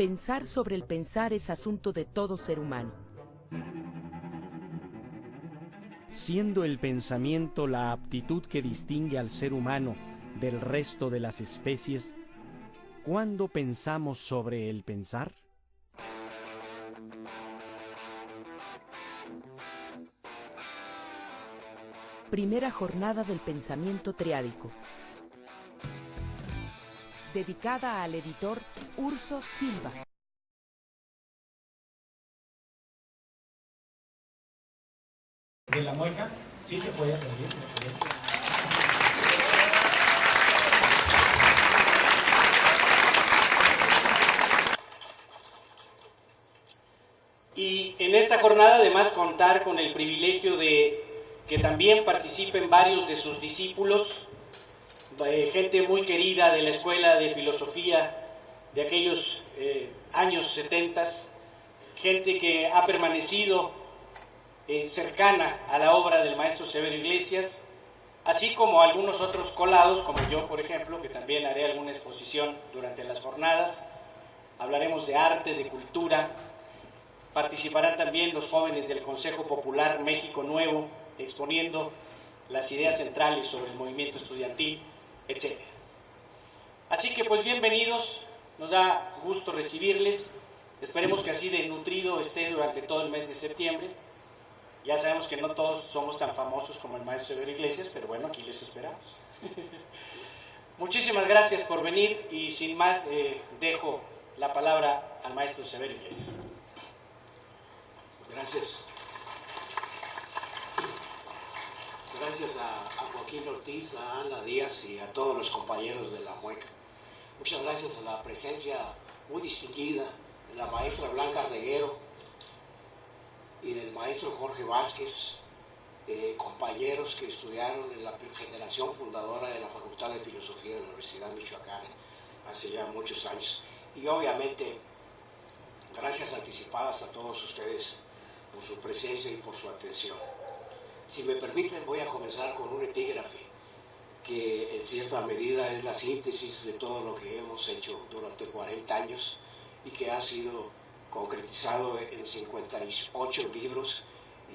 Pensar sobre el pensar es asunto de todo ser humano. Siendo el pensamiento la aptitud que distingue al ser humano del resto de las especies, ¿cuándo pensamos sobre el pensar? Primera jornada del pensamiento triádico. Dedicada al editor Urso Silva. De la mueca, sí se puede aplaudir. Y en esta jornada además contar con el privilegio de que también participen varios de sus discípulos, gente muy querida de la Escuela de Filosofía de aquellos años 70, gente que ha permanecido cercana a la obra del maestro Severo Iglesias, así como algunos otros colados, como yo, por ejemplo, que también haré alguna exposición durante las jornadas. Hablaremos de arte, de cultura. Participarán también los jóvenes del Consejo Popular México Nuevo, exponiendo las ideas centrales sobre el movimiento estudiantil, etc. Así que pues bienvenidos, nos da gusto recibirles. Esperemos que así de nutrido esté durante todo el mes de septiembre. Ya sabemos que no todos somos tan famosos como el maestro Severo Iglesias, pero bueno, aquí les esperamos. Muchísimas gracias por venir y sin más dejo la palabra al maestro Severo Iglesias. Gracias. Gracias a Joaquín Ortiz, a Ana Díaz y a todos los compañeros de la mueca. Muchas gracias a la presencia muy distinguida de la maestra Blanca Reguero y del maestro Jorge Vázquez, compañeros que estudiaron en la generación fundadora de la Facultad de Filosofía de la Universidad Michoacana hace ya muchos años. Y obviamente, gracias anticipadas a todos ustedes por su presencia y por su atención. Si me permiten, voy a comenzar con un epígrafe que en cierta medida es la síntesis de todo lo que hemos hecho durante 40 años y que ha sido concretizado en 58 libros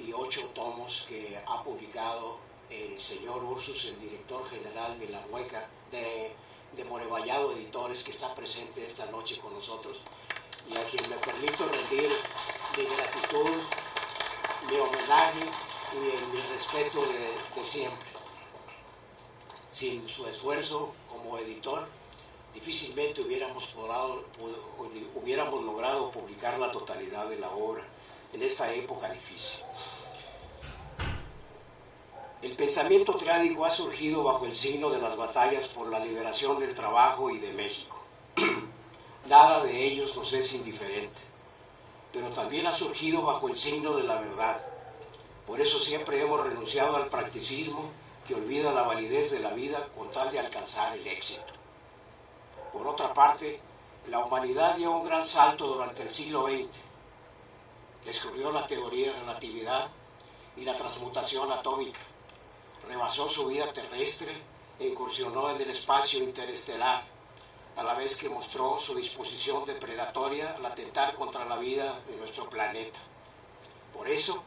y 8 tomos que ha publicado el señor Ursus, el director general de la mueca de Morevallado Editores, que está presente esta noche con nosotros y a quien me permito rendir mi gratitud, mi homenaje y mi respeto de siempre. Sin su esfuerzo como editor, difícilmente hubiéramos logrado publicar la totalidad de la obra en esta época difícil. El pensamiento triádico ha surgido bajo el signo de las batallas por la liberación del trabajo y de México. Nada de ellos nos es indiferente, pero también ha surgido bajo el signo de la verdad. Por eso siempre hemos renunciado al practicismo que olvida la validez de la vida con tal de alcanzar el éxito. Por otra parte, la humanidad dio un gran salto durante el siglo XX. Descubrió la teoría de relatividad y la transmutación atómica. Rebasó su vida terrestre e incursionó en el espacio interestelar, a la vez que mostró su disposición depredatoria al atentar contra la vida de nuestro planeta. Por eso,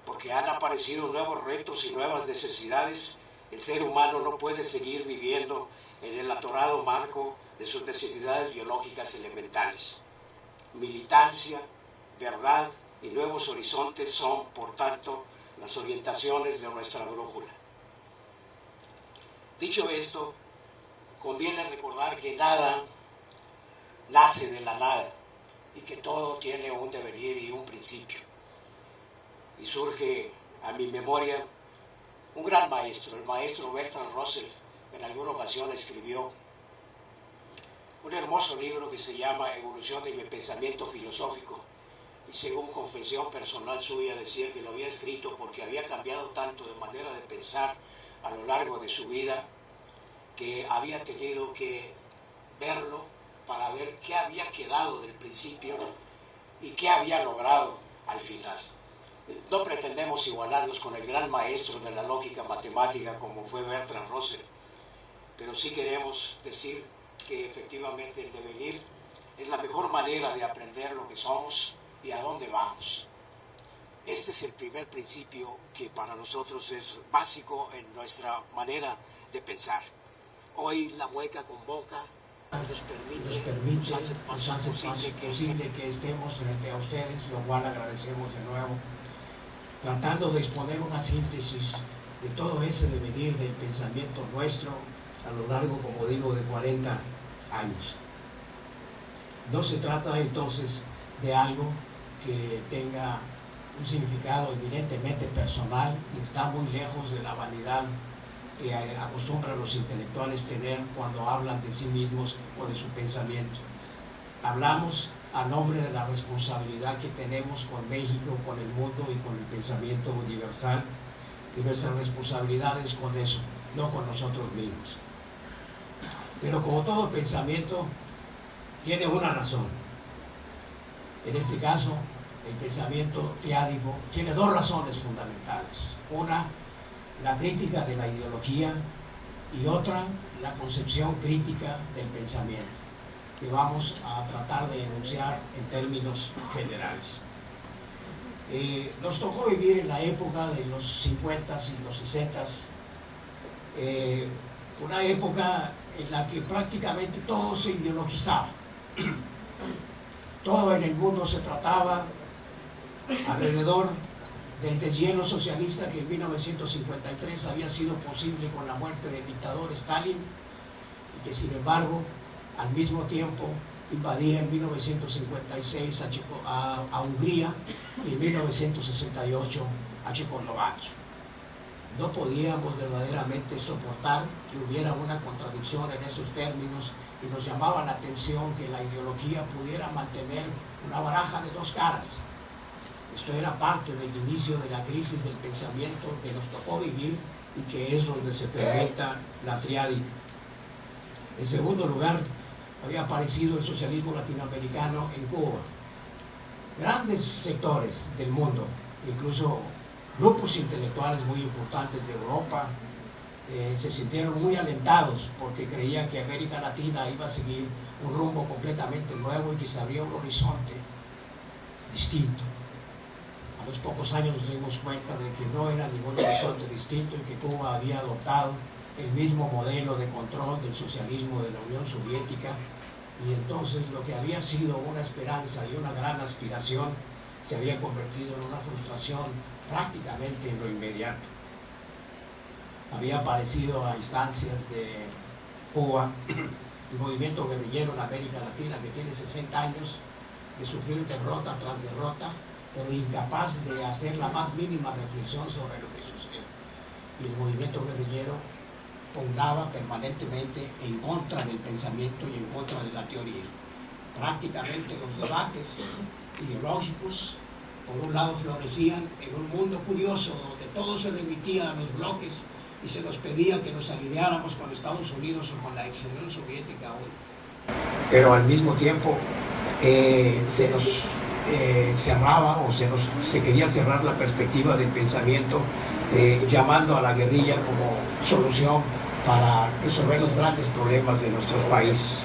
porque han aparecido nuevos retos y nuevas necesidades, el ser humano no puede seguir viviendo en el atorado marco de sus necesidades biológicas elementales. Militancia, verdad y nuevos horizontes son, por tanto, las orientaciones de nuestra brújula. Dicho esto, conviene recordar que nada nace de la nada y que todo tiene un devenir y un principio. Y surge a mi memoria un gran maestro, el maestro Bertrand Russell. En alguna ocasión escribió un hermoso libro que se llama Evolución de mi pensamiento filosófico, y según confesión personal suya decía que lo había escrito porque había cambiado tanto de manera de pensar a lo largo de su vida que había tenido que verlo para ver qué había quedado del principio y qué había logrado al final. No pretendemos igualarnos con el gran maestro de la lógica matemática como fue Bertrand Russell, pero sí queremos decir que efectivamente el devenir es la mejor manera de aprender lo que somos y a dónde vamos. Este es el primer principio que para nosotros es básico en nuestra manera de pensar. Hoy la Mueca convoca, nos permite, nos hace posible que estemos frente a ustedes, lo cual agradecemos de nuevo, tratando de exponer una síntesis de todo ese devenir del pensamiento nuestro a lo largo, como digo, de 40 años. No se trata entonces de algo que tenga un significado eminentemente personal y está muy lejos de la vanidad que acostumbran los intelectuales tener cuando hablan de sí mismos o de su pensamiento. Hablamos a nombre de la responsabilidad que tenemos con México, con el mundo y con el pensamiento universal, y nuestra responsabilidad es con eso, no con nosotros mismos. Pero como todo pensamiento, tiene una razón. En este caso, el pensamiento triádico tiene dos razones fundamentales. Una, la crítica de la ideología, y otra, la concepción crítica del pensamiento, que vamos a tratar de enunciar en términos generales. Nos tocó vivir en la época de los 50s y los 60s, una época en la que prácticamente todo se ideologizaba. Todo en el mundo se trataba alrededor del deshielo socialista que en 1953 había sido posible con la muerte del dictador Stalin, y que sin embargo al mismo tiempo invadía en 1956 a Hungría y en 1968 a Checoslovaquia. No podíamos verdaderamente soportar que hubiera una contradicción en esos términos, y nos llamaba la atención que la ideología pudiera mantener una baraja de dos caras. Esto era parte del inicio de la crisis del pensamiento que nos tocó vivir y que es donde se presenta la triádica. En segundo lugar, había aparecido el socialismo latinoamericano en Cuba. Grandes sectores del mundo, incluso grupos intelectuales muy importantes de Europa, se sintieron muy alentados porque creían que América Latina iba a seguir un rumbo completamente nuevo y que se abría un horizonte distinto. A los pocos años nos dimos cuenta de que no era ningún horizonte distinto y que Cuba había adoptado el mismo modelo de control del socialismo de la Unión Soviética, y entonces lo que había sido una esperanza y una gran aspiración se había convertido en una frustración prácticamente en lo inmediato. Había aparecido a instancias de Cuba el movimiento guerrillero en América Latina, que tiene 60 años de sufrir derrota tras derrota, pero incapaz de hacer la más mínima reflexión sobre lo que sucede. Y el movimiento guerrillero pugnaba permanentemente en contra del pensamiento y en contra de la teoría. Prácticamente los debates ideológicos, por un lado, florecían en un mundo curioso donde todo se remitía a los bloques y se nos pedía que nos alineáramos con Estados Unidos o con la ex Unión Soviética hoy. Pero al mismo tiempo se nos cerraba o se quería cerrar la perspectiva del pensamiento, llamando a la guerrilla como solución para resolver los grandes problemas de nuestros países.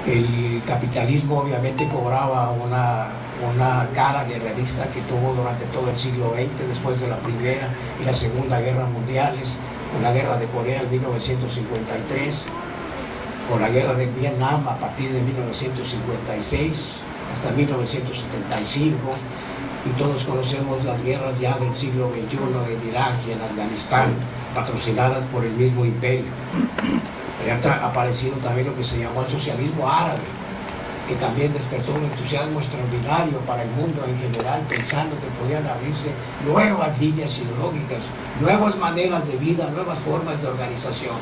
El capitalismo obviamente cobraba una cara guerrerista que tuvo durante todo el siglo XX, después de la Primera y la Segunda Guerra Mundiales, con la Guerra de Corea en 1953, con la Guerra de Vietnam a partir de 1956 hasta 1975, y todos conocemos las guerras ya del siglo XXI en Irak y en Afganistán, patrocinadas por el mismo imperio. Ha aparecido también lo que se llamó el socialismo árabe, que también despertó un entusiasmo extraordinario para el mundo en general, pensando que podían abrirse nuevas líneas ideológicas, nuevas maneras de vida, nuevas formas de organización.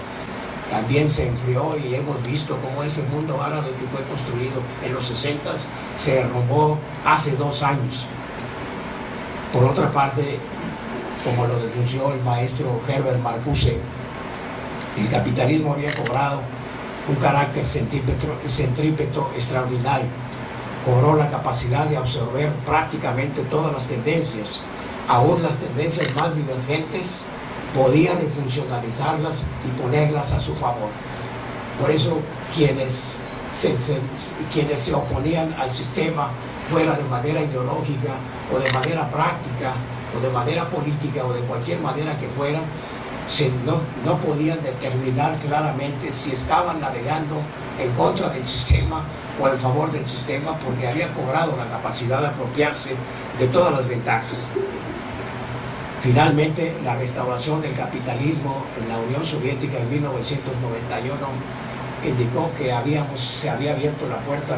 También se enfrió y hemos visto cómo ese mundo árabe que fue construido en los 60s se derrumbó hace 2 años. Por otra parte, como lo denunció el maestro Herbert Marcuse, el capitalismo había cobrado un carácter centrípeto extraordinario. Cobró la capacidad de absorber prácticamente todas las tendencias, aún las tendencias más divergentes, podía refuncionalizarlas y ponerlas a su favor. Por eso quienes quienes se oponían al sistema, fuera de manera ideológica o de manera práctica o de manera política o de cualquier manera que fuera, no podían determinar claramente si estaban navegando en contra del sistema o en favor del sistema, porque había cobrado la capacidad de apropiarse de todas las ventajas. Finalmente, la restauración del capitalismo en la Unión Soviética en 1991 indicó que se había abierto la puerta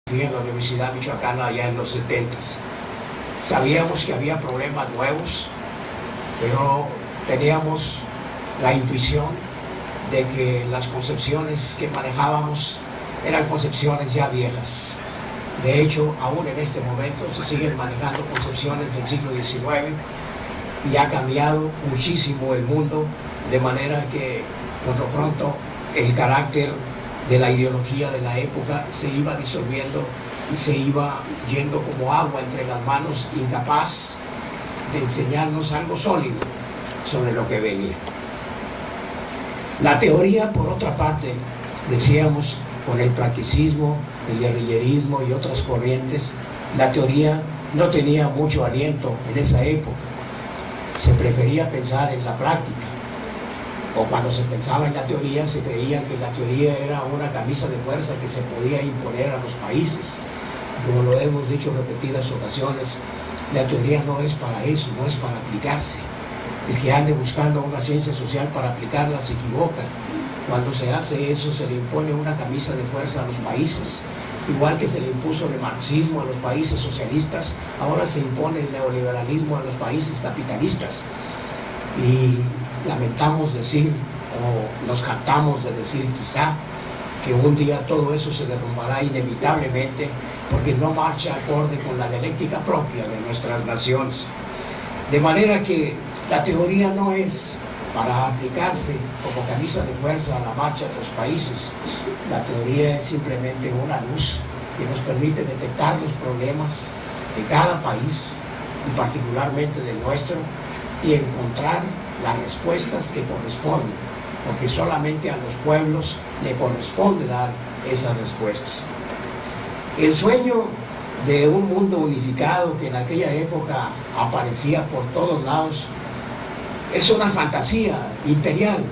en la Universidad Michoacana allá en los 70s. Sabíamos que había problemas nuevos, pero teníamos la intuición de que las concepciones que manejábamos eran concepciones ya viejas. De hecho, aún en este momento se siguen manejando concepciones del siglo XIX y ha cambiado muchísimo el mundo, de manera que por lo pronto el carácter de la ideología de la época se iba disolviendo y se iba yendo como agua entre las manos, incapaz de enseñarnos algo sólido sobre lo que venía. La teoría, por otra parte, decíamos, con el practicismo, el guerrillerismo y otras corrientes, la teoría no tenía mucho aliento en esa época. Se prefería pensar en la práctica. O cuando se pensaba en la teoría, se creía que la teoría era una camisa de fuerza que se podía imponer a los países. Como lo hemos dicho en repetidas ocasiones, la teoría no es para eso, no es para aplicarse. El que ande buscando una ciencia social para aplicarla se equivoca. Cuando se hace eso, se le impone una camisa de fuerza a los países. Igual que se le impuso el marxismo a los países socialistas, ahora se impone el neoliberalismo a los países capitalistas. Y lamentamos decir, o nos cantamos de decir quizá, que un día todo eso se derrumbará inevitablemente porque no marcha acorde con la dialéctica propia de nuestras naciones. De manera que la teoría no es para aplicarse como camisa de fuerza a la marcha de los países. La teoría es simplemente una luz que nos permite detectar los problemas de cada país y particularmente del nuestro y encontrar las respuestas que corresponden, porque solamente a los pueblos le corresponde dar esas respuestas. El sueño de un mundo unificado que en aquella época aparecía por todos lados es una fantasía imperial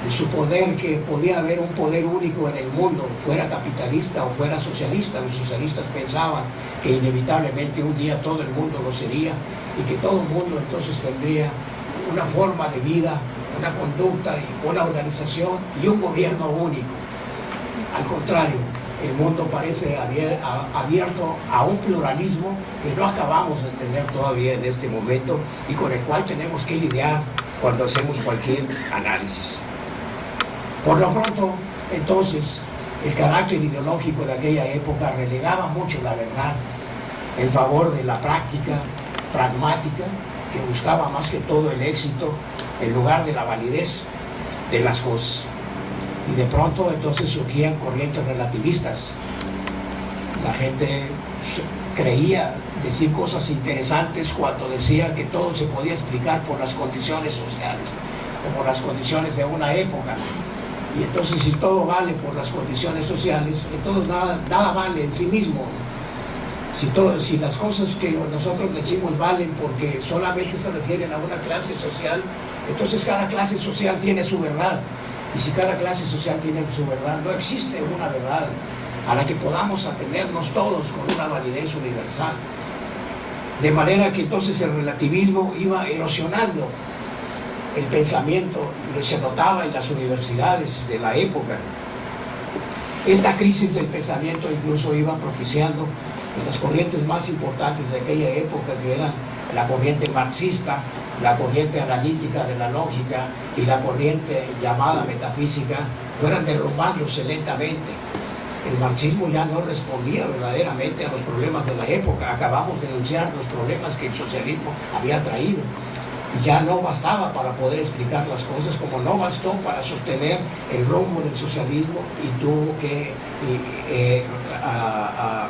de suponer que podía haber un poder único en el mundo, fuera capitalista o fuera socialista. Los socialistas pensaban que inevitablemente un día todo el mundo lo sería y que todo el mundo entonces tendría una forma de vida, una conducta, una organización y un gobierno único. Al contrario, el mundo parece abierto a un pluralismo que no acabamos de entender todavía en este momento y con el cual tenemos que lidiar cuando hacemos cualquier análisis. Por lo pronto, entonces, el carácter ideológico de aquella época relegaba mucho la verdad en favor de la práctica pragmática que buscaba más que todo el éxito en lugar de la validez de las cosas. Y de pronto entonces surgían corrientes relativistas. La gente creía decir cosas interesantes cuando decía que todo se podía explicar por las condiciones sociales o por las condiciones de una época. Y entonces si todo vale por las condiciones sociales, entonces nada vale en sí mismo. Si las cosas que nosotros decimos valen porque solamente se refieren a una clase social, entonces cada clase social tiene su verdad. Y si cada clase social tiene su verdad, no existe una verdad a la que podamos atenernos todos con una validez universal. De manera que entonces el relativismo iba erosionando el pensamiento se notaba en las universidades de la época. Esta crisis del pensamiento incluso iba propiciando las corrientes más importantes de aquella época, que eran la corriente marxista, la corriente analítica de la lógica y la corriente llamada metafísica, fueran derrumbándose lentamente. El marxismo ya no respondía verdaderamente a los problemas de la época. Acabamos de denunciar los problemas que el socialismo había traído. Ya no bastaba para poder explicar las cosas, como no bastó para sostener el rumbo del socialismo, y tuvo que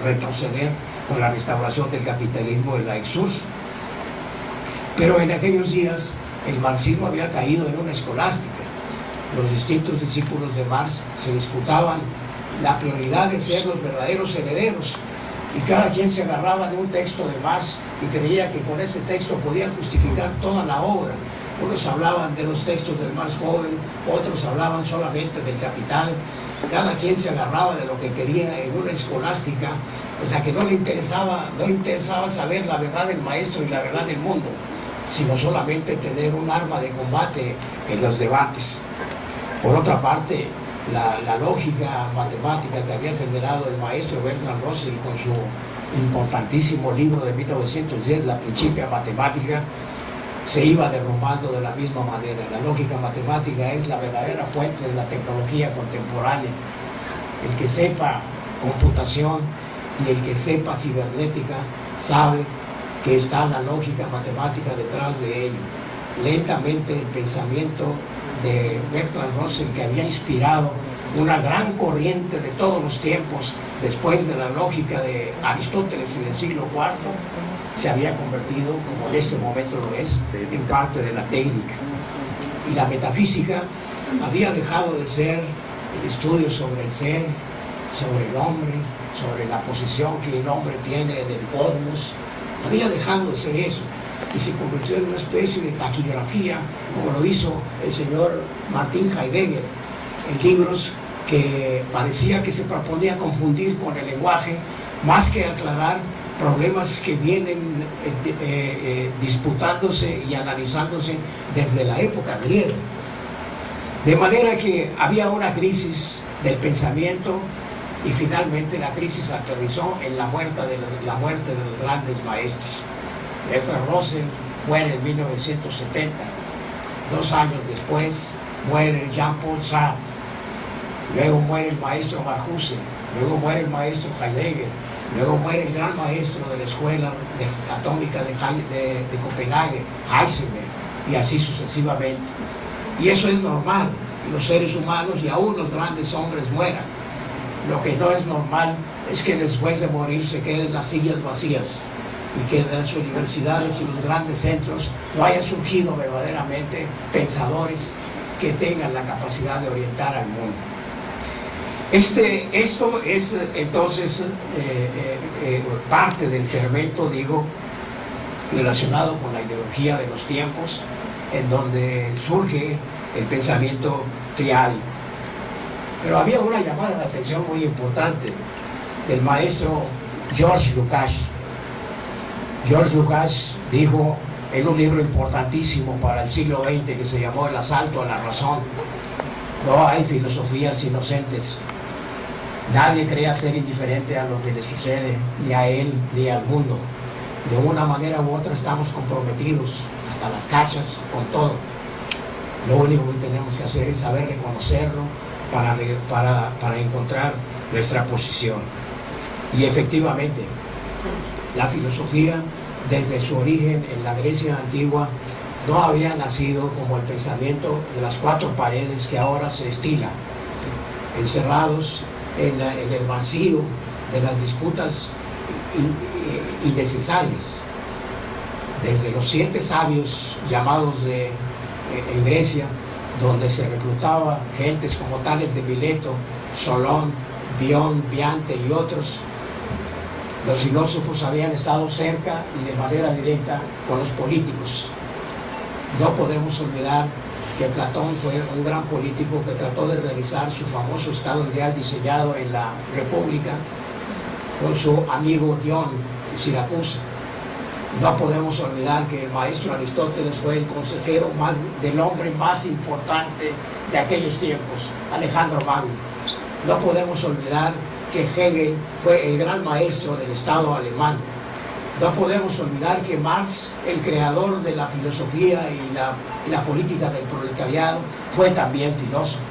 retroceder con la restauración del capitalismo en la exurso. Pero en aquellos días el marxismo había caído en una escolástica. Los distintos discípulos de Marx se disputaban la prioridad de ser los verdaderos herederos, y cada quien se agarraba de un texto de Marx y creía que con ese texto podía justificar toda la obra. Unos hablaban de los textos del Marx joven, otros hablaban solamente del Capital. Cada quien se agarraba de lo que quería en una escolástica en la que no interesaba saber la verdad del maestro y la verdad del mundo, sino solamente tener un arma de combate en los debates. Por otra parte, la lógica matemática que había generado el maestro Bertrand Russell con su importantísimo libro de 1910, La Principia Matemática, se iba derrumbando de la misma manera. La lógica matemática es la verdadera fuente de la tecnología contemporánea. El que sepa computación y el que sepa cibernética sabe que está la lógica matemática detrás de ello. Lentamente el pensamiento de Bertrand Russell, que había inspirado una gran corriente de todos los tiempos después de la lógica de Aristóteles en el siglo IV, se había convertido, como en este momento lo es, en parte de la técnica. Y la metafísica había dejado de ser el estudio sobre el ser, sobre el hombre, sobre la posición que el hombre tiene en el cosmos. Había dejado de ser eso y se convirtió en una especie de taquigrafía, como lo hizo el señor Martin Heidegger en libros que parecía que se proponía confundir con el lenguaje más que aclarar problemas que vienen disputándose y analizándose desde la época griega. De manera que había una crisis del pensamiento, y finalmente la crisis aterrizó en la muerte de los grandes maestros. Bertrand Russell muere en 1970. 2 años después muere Jean-Paul Sartre. Luego muere el maestro Marcuse. Luego muere el maestro Heidegger. Luego muere el gran maestro de la escuela atómica de Copenhague, Heisenberg, y así sucesivamente. Y eso es normal. Los seres humanos y aún los grandes hombres mueran. Lo que no es normal es que después de morir se queden las sillas vacías y que en las universidades y los grandes centros no haya surgido verdaderamente pensadores que tengan la capacidad de orientar al mundo. Esto es entonces parte del fermento, digo, relacionado con la ideología de los tiempos, en donde surge el pensamiento triádico. Pero había una llamada de atención muy importante del maestro Georges Lukács. Georges Lukács dijo en un libro importantísimo para el siglo XX que se llamó El asalto a la razón: no hay filosofías inocentes. Nadie crea ser indiferente a lo que le sucede, ni a él ni al mundo. De una manera u otra estamos comprometidos hasta las cachas con todo. Lo único que tenemos que hacer es saber reconocerlo para encontrar nuestra posición. Y efectivamente, la filosofía, desde su origen en la Grecia antigua, no había nacido como el pensamiento de las 4 paredes que ahora se estila, encerrados en el vacío de las disputas innecesarias. Desde los 7 sabios llamados en Grecia, donde se reclutaba gentes como Tales de Mileto, Solón, Bion, Biante y otros, los filósofos habían estado cerca y de manera directa con los políticos. No podemos olvidar que Platón fue un gran político que trató de realizar su famoso estado ideal diseñado en la República con su amigo Dion de Siracusa. No podemos olvidar que el maestro Aristóteles fue el consejero del hombre más importante de aquellos tiempos, Alejandro Magno. No podemos olvidar que Hegel fue el gran maestro del Estado alemán. No podemos olvidar que Marx, el creador de la filosofía y la política del proletariado, fue también filósofo.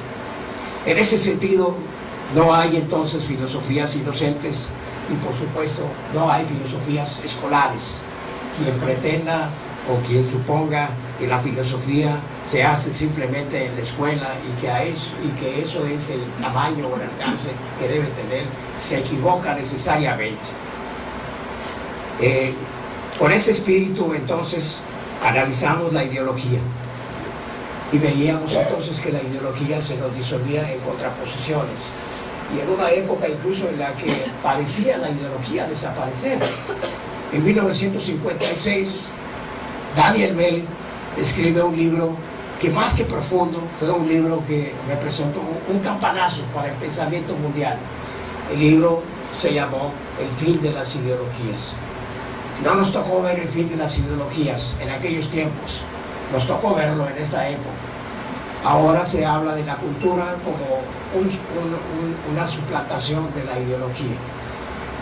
En ese sentido, no hay entonces filosofías inocentes y, por supuesto, no hay filosofías escolares. Quien pretenda o quien suponga que la filosofía se hace simplemente en la escuela y que eso es el tamaño o el alcance que debe tener, se equivoca necesariamente. Con ese espíritu, entonces, analizamos la ideología y veíamos entonces que la ideología se nos disolvía en contraposiciones. Y en una época incluso en la que parecía la ideología desaparecer. En 1956, Daniel Bell escribe un libro que, más que profundo, fue un libro que representó un campanazo para el pensamiento mundial. El libro se llamó El fin de las ideologías. No nos tocó ver el fin de las ideologías en aquellos tiempos, nos tocó verlo en esta época. Ahora se habla de la cultura como una suplantación de la ideología.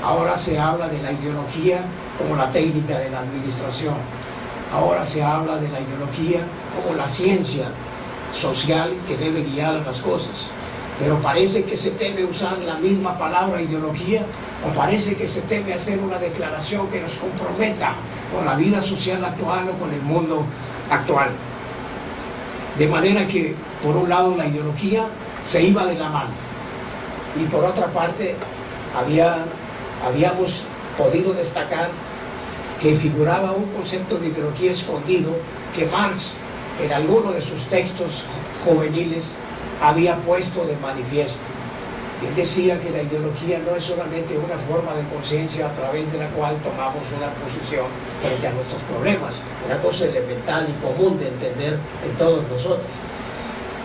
Ahora se habla de la ideología como la técnica de la administración. Ahora se habla de la ideología como la ciencia social que debe guiar las cosas. Pero parece que se teme usar la misma palabra ideología, o parece que se teme hacer una declaración que nos comprometa con la vida social actual o con el mundo actual. De manera que, por un lado, la ideología se iba de la mano, y por otra parte, habíamos podido destacar que figuraba un concepto de ideología escondido que Marx, en alguno de sus textos juveniles, había puesto de manifiesto. Él decía que la ideología no es solamente una forma de conciencia a través de la cual tomamos una posición frente a nuestros problemas, una cosa elemental y común de entender en todos nosotros,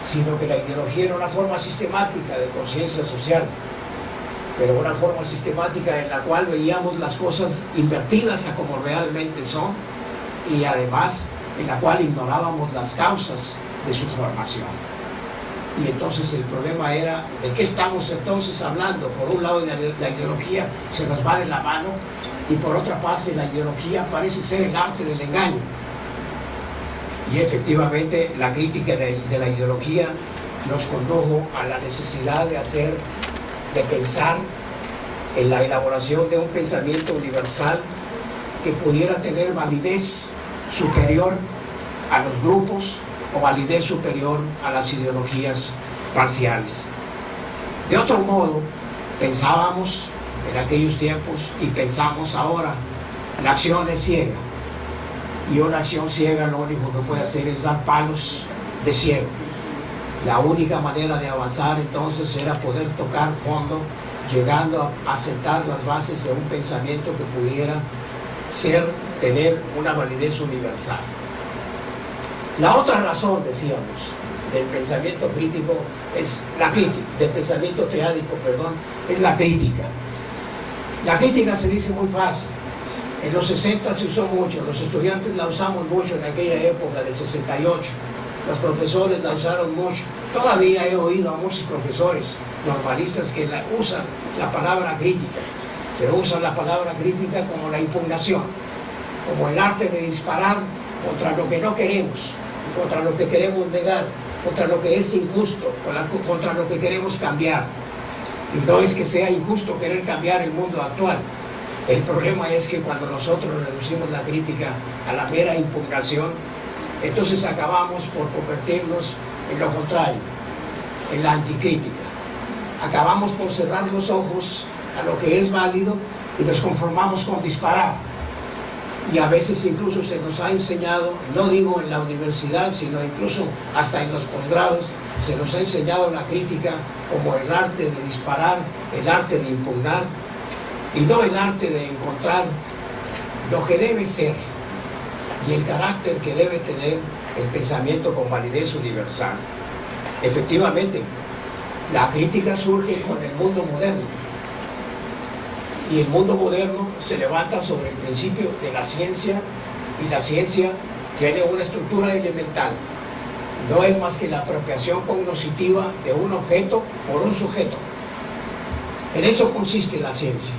sino que la ideología era una forma sistemática de conciencia social, pero una forma sistemática en la cual veíamos las cosas invertidas a como realmente son, y además en la cual ignorábamos las causas de su formación. Y entonces el problema era, ¿de qué estamos entonces hablando? Por un lado, la ideología se nos va de la mano, y por otra parte la ideología parece ser el arte del engaño. Y efectivamente la crítica de la ideología nos condujo a la necesidad de pensar en la elaboración de un pensamiento universal que pudiera tener validez superior a los grupos o validez superior a las ideologías parciales. De otro modo, pensábamos en aquellos tiempos y pensamos ahora, la acción es ciega, y una acción ciega lo único que puede hacer es dar palos de ciego. La única manera de avanzar entonces era poder tocar fondo, llegando a sentar las bases de un pensamiento que pudiera tener una validez universal. La otra razón, decíamos, del pensamiento crítico es la crítica, del pensamiento triádico, perdón, es la crítica. La crítica se dice muy fácil. En los 60 se usó mucho, los estudiantes la usamos mucho en aquella época del 68, los profesores la usaron mucho. Todavía he oído a muchos profesores normalistas que usan la palabra crítica, pero usan la palabra crítica como la impugnación, como el arte de disparar contra lo que no queremos, contra lo que queremos negar, contra lo que es injusto, contra lo que queremos cambiar. Y no es que sea injusto querer cambiar el mundo actual. El problema es que cuando nosotros reducimos la crítica a la mera impugnación, entonces acabamos por convertirnos en lo contrario, en la anticrítica. Acabamos por cerrar los ojos a lo que es válido y nos conformamos con disparar. Y a veces incluso se nos ha enseñado, no digo en la universidad, sino incluso hasta en los posgrados, se nos ha enseñado la crítica como el arte de disparar, el arte de impugnar, y no el arte de encontrar lo que debe ser y el carácter que debe tener el pensamiento con validez universal. Efectivamente, la crítica surge con el mundo moderno, Y el mundo moderno se levanta sobre el principio de la ciencia, y la ciencia tiene una estructura elemental. No es más que la apropiación cognitiva de un objeto por un sujeto. En eso consiste la ciencia.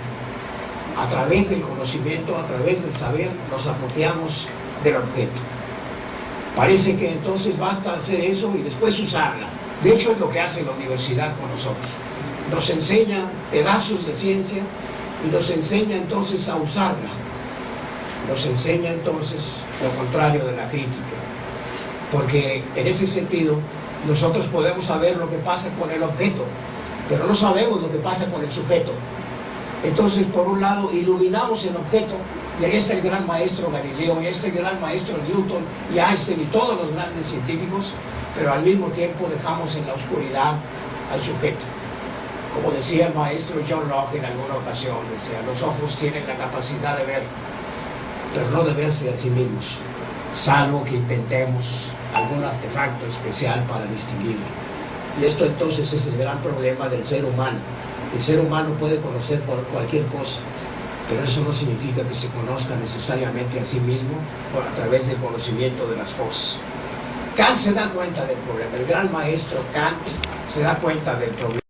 A través del conocimiento, a través del saber, nos apropiamos del objeto. Parece que entonces basta hacer eso y después usarla. De hecho, es lo que hace la universidad con nosotros. Nos enseña pedazos de ciencia y nos enseña entonces a usarla. Nos enseña entonces lo contrario de la crítica. Porque en ese sentido, nosotros podemos saber lo que pasa con el objeto, pero no sabemos lo que pasa con el sujeto. Entonces, por un lado, iluminamos el objeto, y ahí está el gran maestro Galileo, y ahí está el gran maestro Newton, y Einstein, y todos los grandes científicos, pero al mismo tiempo dejamos en la oscuridad al sujeto. Como decía el maestro John Locke en alguna ocasión, decía, los ojos tienen la capacidad de ver, pero no de verse a sí mismos, salvo que inventemos algún artefacto especial para distinguirlo. Y esto entonces es el gran problema del ser humano. El ser humano puede conocer por cualquier cosa, pero eso no significa que se conozca necesariamente a sí mismo por a través del conocimiento de las cosas. Kant se da cuenta del problema, el gran maestro Kant se da cuenta del problema.